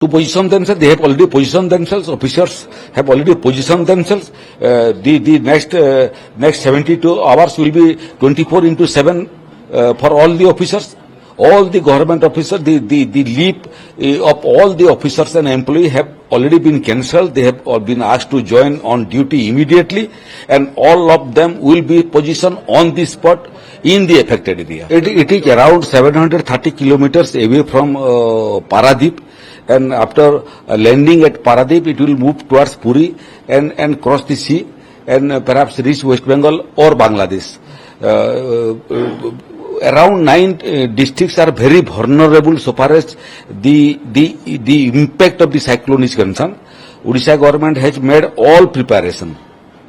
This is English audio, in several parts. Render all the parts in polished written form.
to position themselves. They have already positioned themselves. Officers have already positioned themselves. The next 72 hours will be 24/7 for all the officers. All the government officers, the leave of all the officers and employees have already been cancelled. They have all been asked to join on duty immediately, and all of them will be positioned on the spot in the affected area. It is around 730 kilometers away from Paradip. And after landing at Paradip, it will move towards Puri and cross the sea and perhaps reach West Bengal or Bangladesh. Around 9 districts are very vulnerable so far as the impact of the cyclone is concerned. Odisha government has made all preparation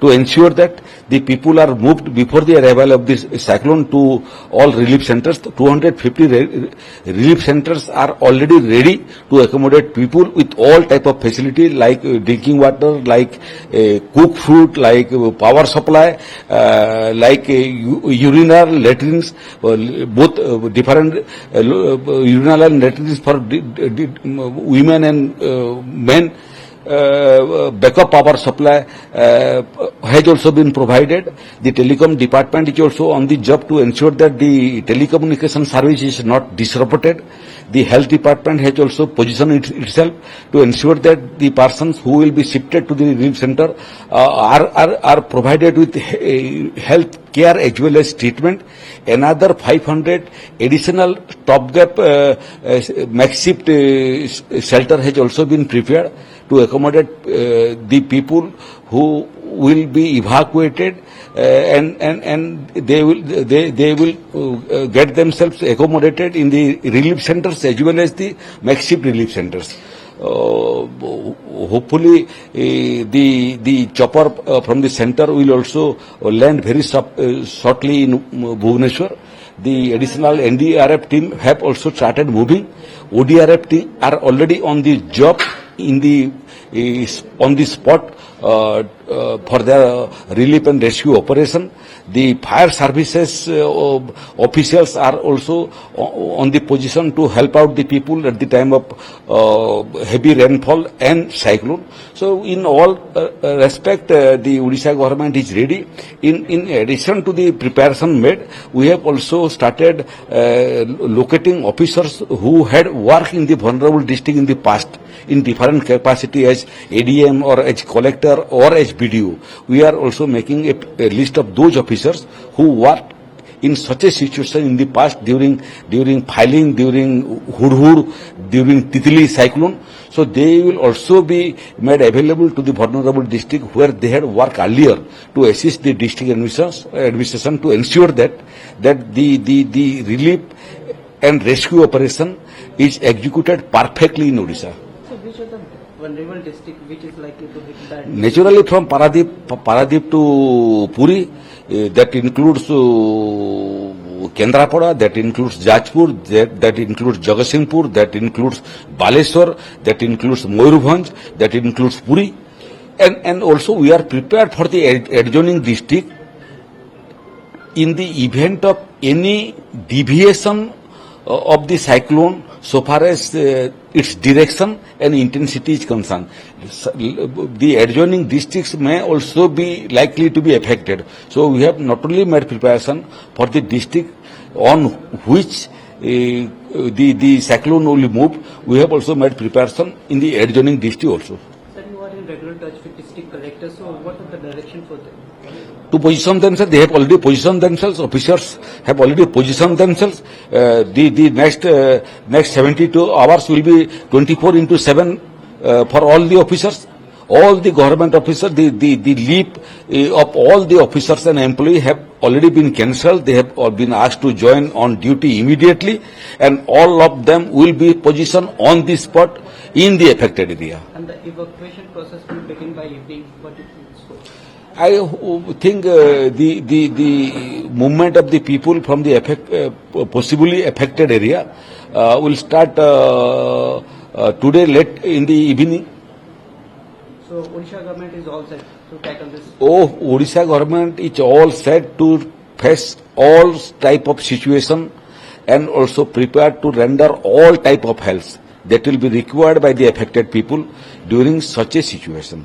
to ensure that the people are moved before the arrival of this cyclone to all relief centers. 250 relief centers are already ready to accommodate people with all type of facility like drinking water, like cooked food, like power supply, like urinal latrines, both different urinal and latrines for women and men. Backup power supply has also been provided. The telecom department is also on the job to ensure that the telecommunication service is not disrupted. The health department has also positioned itself to ensure that the persons who will be shifted to the relief center are provided with health care as well as treatment. Another 500 additional stopgap makeshift shelter has also been prepared to accommodate the people who will be evacuated, and they will get themselves accommodated in the relief centers as well as the makeshift relief centers. Hopefully, the chopper from the center will also land very shortly in Bhubaneswar. The additional NDRF team have also started moving. ODRF team are already on the job on the spot for their relief and rescue operation. The fire services officials are also on the position to help out the people at the time of heavy rainfall and cyclone. So in all respect, the Odisha government is ready. In addition to the preparation made, we have also started locating officers who had worked in the vulnerable district in the past in different capacity as ADM or as collector or as BDO. We are also making a list of those officers who worked in such a situation in the past during filing, during Hudhud, during Titli cyclone. So they will also be made available to the vulnerable district where they had worked earlier to assist the district administration to ensure that the relief and rescue operation is executed perfectly in Odisha. So which are the vulnerable district which is likely to hit that? Naturally from Paradip to Puri, that includes Kendrapada, that includes Jajpur, that includes Jagatsinghpur, that includes Baleswar, that includes Mayurbhanj, that includes Puri, and also we are prepared for the adjoining district in the event of any deviation of the cyclone so far as its direction and intensity is concerned. The adjoining districts may also be likely to be affected. So we have not only made preparation for the district on which the cyclone will move, we have also made preparation in the adjoining district also. Sir, you are in regular touch with district collectors, so what is the direction for them? To position themselves, they have already positioned themselves. Officers have already positioned themselves. The next 72 hours will be 24/7 for all the officers. All the government officers, the leave of all the officers and employees have already been cancelled. They have all been asked to join on duty immediately, and all of them will be positioned on the spot in the affected area. And the evacuation process will begin by evening. What do you think? I think the movement of the people from the possibly affected area will start today late in the evening. So Odisha government is all set to tackle this? Odisha government is all set to face all type of situation and also prepared to render all type of help. that will be required by the affected people during such a situation.